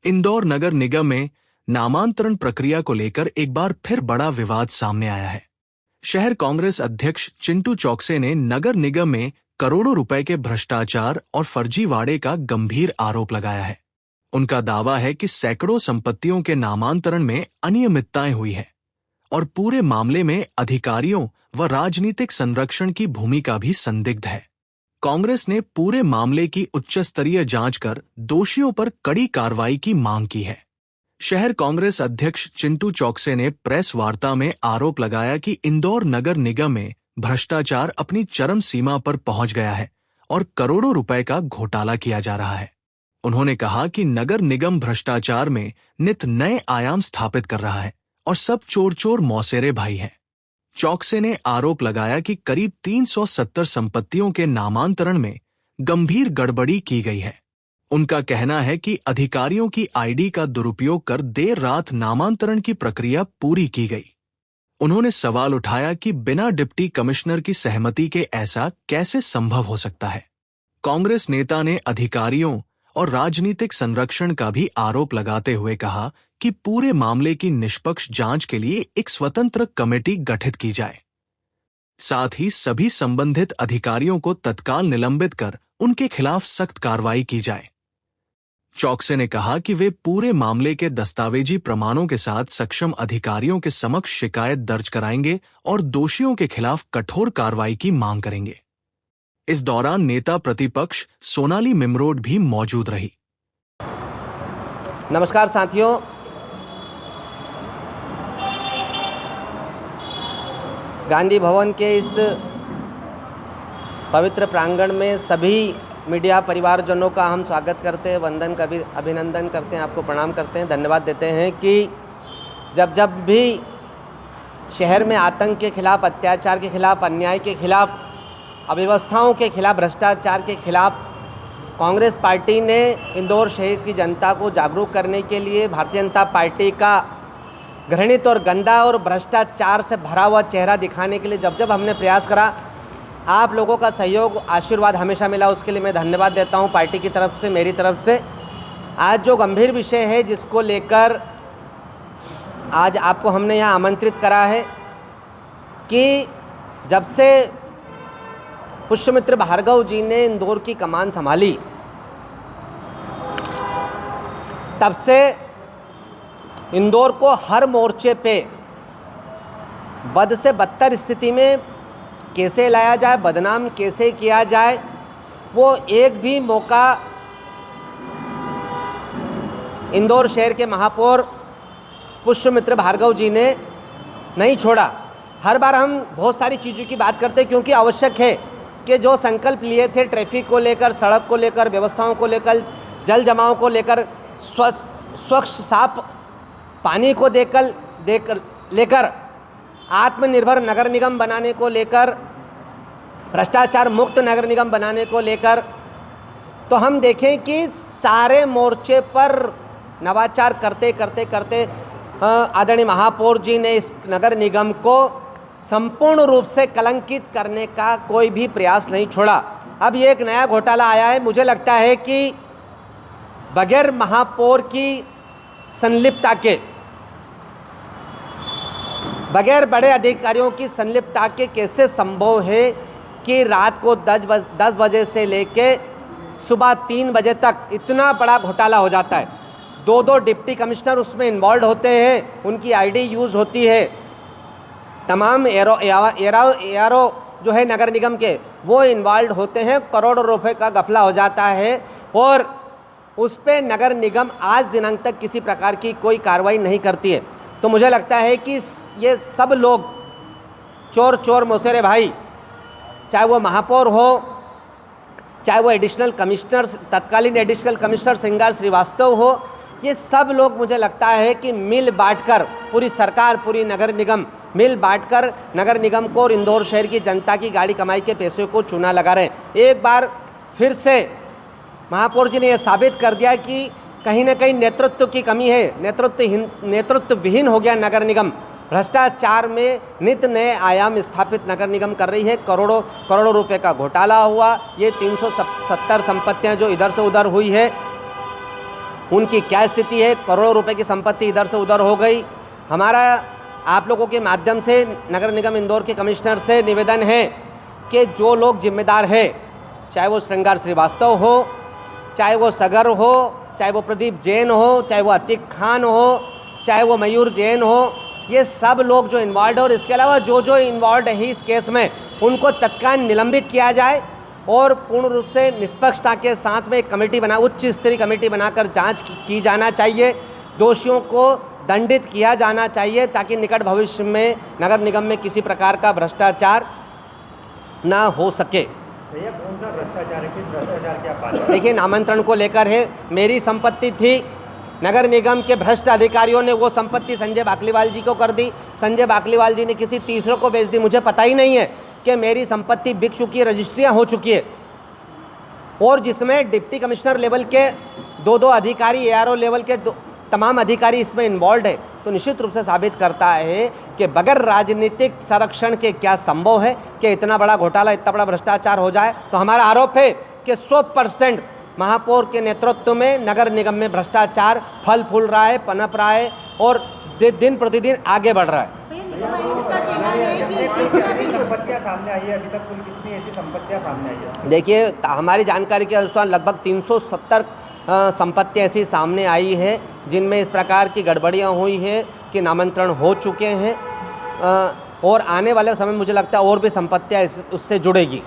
इंदौर नगर निगम में नामांतरण प्रक्रिया को लेकर एक बार फिर बड़ा विवाद सामने आया है। शहर कांग्रेस अध्यक्ष चिंटू चौकसे ने नगर निगम में करोड़ों रुपए के भ्रष्टाचार और फर्जीवाड़े का गंभीर आरोप लगाया है। उनका दावा है कि सैकड़ों संपत्तियों के नामांतरण में अनियमितताएं हुई है और पूरे मामले में अधिकारियों व राजनीतिक संरक्षण की भूमिका भी संदिग्ध है। कांग्रेस ने पूरे मामले की उच्चस्तरीय जांच कर दोषियों पर कड़ी कार्रवाई की मांग की है। शहर कांग्रेस अध्यक्ष चिंटू चौकसे ने प्रेस वार्ता में आरोप लगाया कि इंदौर नगर निगम में भ्रष्टाचार अपनी चरम सीमा पर पहुंच गया है और करोड़ों रुपए का घोटाला किया जा रहा है। उन्होंने कहा कि नगर निगम भ्रष्टाचार में नित नए आयाम स्थापित कर रहा है और सब चोर चोर मौसेरे भाई हैं। चौकसे ने आरोप लगाया कि करीब 370 संपत्तियों के नामांतरण में गंभीर गड़बड़ी की गई है। उनका कहना है कि अधिकारियों की आईडी का दुरुपयोग कर देर रात नामांतरण की प्रक्रिया पूरी की गई। उन्होंने सवाल उठाया कि बिना डिप्टी कमिश्नर की सहमति के ऐसा कैसे संभव हो सकता है। कांग्रेस नेता ने अधिकारियों और राजनीतिक संरक्षण का भी आरोप लगाते हुए कहा कि पूरे मामले की निष्पक्ष जांच के लिए एक स्वतंत्र कमेटी गठित की जाए। साथ ही सभी संबंधित अधिकारियों को तत्काल निलंबित कर उनके खिलाफ सख्त कार्रवाई की जाए। चौकसे ने कहा कि वे पूरे मामले के दस्तावेजी प्रमाणों के साथ सक्षम अधिकारियों के समक्ष शिकायत दर्ज कराएंगे और दोषियों के खिलाफ कठोर कार्रवाई की मांग करेंगे। इस दौरान नेता प्रतिपक्ष सोनाली मिमरोड भी मौजूद रही। नमस्कार साथियों, गांधी भवन के इस पवित्र प्रांगण में सभी मीडिया परिवारजनों का हम स्वागत करते हैं, वंदन का भी अभिनंदन करते हैं, आपको प्रणाम करते हैं, धन्यवाद देते हैं कि जब भी शहर में आतंक के खिलाफ, अत्याचार के खिलाफ, अन्याय के खिलाफ, अव्यवस्थाओं के खिलाफ, भ्रष्टाचार के खिलाफ कांग्रेस पार्टी ने इंदौर शहर की जनता को जागरूक करने के लिए भारतीय जनता पार्टी का घृणित और गंदा और भ्रष्टाचार से भरा हुआ चेहरा दिखाने के लिए जब हमने प्रयास करा, आप लोगों का सहयोग, आशीर्वाद हमेशा मिला, उसके लिए मैं धन्यवाद देता हूं पार्टी की तरफ से, मेरी तरफ से। आज जो गंभीर विषय है जिसको लेकर आज आपको हमने यहाँ आमंत्रित करा है कि जब से पुष्यमित्र भार्गव जी ने इंदौर की कमान संभाली, तब से इंदौर को हर मोर्चे पे बद से बदतर स्थिति में कैसे लाया जाए, बदनाम कैसे किया जाए, वो एक भी मौका इंदौर शहर के महापौर पुष्यमित्र भार्गव जी ने नहीं छोड़ा। हर बार हम बहुत सारी चीज़ों की बात करते हैं क्योंकि आवश्यक है कि जो संकल्प लिए थे ट्रैफिक को लेकर, सड़क को लेकर, व्यवस्थाओं को लेकर, जल जमाव को लेकर, स्वच्छ साफ पानी को लेकर आत्मनिर्भर नगर निगम बनाने को लेकर, भ्रष्टाचार मुक्त नगर निगम बनाने को लेकर, तो हम देखें कि सारे मोर्चे पर नवाचार करते आदरणीय महापौर जी ने इस नगर निगम को संपूर्ण रूप से कलंकित करने का कोई भी प्रयास नहीं छोड़ा। अब ये एक नया घोटाला आया है। मुझे लगता है कि बगैर महापौर की संलिप्तता के, बगैर बड़े अधिकारियों की संलिप्तता के कैसे संभव है कि रात को 10 बजे से लेके सुबह 3 बजे तक इतना बड़ा घोटाला हो जाता है। 2 डिप्टी कमिश्नर उसमें इन्वॉल्व होते हैं, उनकी आईडी यूज़ होती है, तमाम एआरओ जो है नगर निगम के वो इन्वॉल्व होते हैं, करोड़ों रुपए का घपला हो जाता है और उस पर नगर निगम आज दिनांक तक किसी प्रकार की कोई कार्रवाई नहीं करती है। तो मुझे लगता है कि ये सब लोग चोर चोर मौसेरे भाई, चाहे वो महापौर हो, चाहे वो एडिशनल कमिश्नर, तत्कालीन एडिशनल कमिश्नर श्रृंगार श्रीवास्तव हो, ये सब लोग मुझे लगता है कि मिल बांटकर, पूरी सरकार, पूरी नगर निगम मिल बांटकर नगर निगम को और इंदौर शहर की जनता की गाड़ी कमाई के पैसे को चूना लगा रहे हैं। एक बार फिर से महापौर जी ने यह साबित कर दिया कि कहीं ना कहीं नेतृत्व की कमी है, नेतृत्व विहीन हो गया नगर निगम। भ्रष्टाचार में नित नए आयाम स्थापित नगर निगम कर रही है। करोड़ों रुपए का घोटाला हुआ। ये 370 संपत्तियां जो इधर से उधर हुई है, उनकी क्या स्थिति है, करोड़ों रुपए की संपत्ति इधर से उधर हो गई। हमारा आप लोगों के माध्यम से नगर निगम इंदौर के कमिश्नर से निवेदन है कि जो लोग जिम्मेदार हैं, चाहे वो श्रृंगार श्रीवास्तव हो, चाहे वो सगर हो, चाहे वो प्रदीप जैन हो, चाहे वो अतीक खान हो, चाहे वो मयूर जैन हो, ये सब लोग जो इन्वॉल्व है और इसके अलावा जो इन्वॉल्व है इस केस में, उनको तत्काल निलंबित किया जाए और पूर्ण रूप से निष्पक्षता के साथ में एक कमेटी उच्च स्तरीय कमेटी बनाकर जांच की जाना चाहिए। दोषियों को दंडित किया जाना चाहिए ताकि निकट भविष्य में नगर निगम में किसी प्रकार का भ्रष्टाचार ना हो सके। भैया कौन सा भ्रष्टाचार है, किस भ्रष्टाचार की आप बात कर रहे हैं? देखिए, नामांतरण को लेकर है, मेरी संपत्ति थी, नगर निगम के भ्रष्ट अधिकारियों ने वो संपत्ति संजय बाकलीवाल जी को कर दी, संजय बाकलीवाल जी ने किसी तीसरे को बेच दी। मुझे पता ही नहीं है कि मेरी संपत्ति बिक चुकी है, रजिस्ट्रियाँ हो चुकी है, और जिसमें डिप्टी कमिश्नर लेवल के दो अधिकारी, ARO लेवल के तमाम अधिकारी इसमें इन्वॉल्व है, तो निश्चित रूप से साबित करता है कि बगैर राजनीतिक संरक्षण के क्या संभव है कि इतना बड़ा घोटाला, इतना बड़ा भ्रष्टाचार हो जाए। तो हमारा आरोप है कि 100% महापौर के नेतृत्व में नगर निगम में भ्रष्टाचार फल फूल रहा है, पनप रहा है और दिन प्रतिदिन आगे बढ़ रहा है। संपत्तियां सामने आई है, अभी तक कुल कितनी ऐसी संपत्तियां सामने आई है? देखिए, हमारी जानकारी के अनुसार लगभग 370 संपत्तियां ऐसी सामने आई है जिनमें इस प्रकार की गड़बड़ियां हुई है कि नामांतरण हो चुके हैं, और आने वाले समय मुझे लगता है और भी संपत्तियां उससे जुड़ेगी।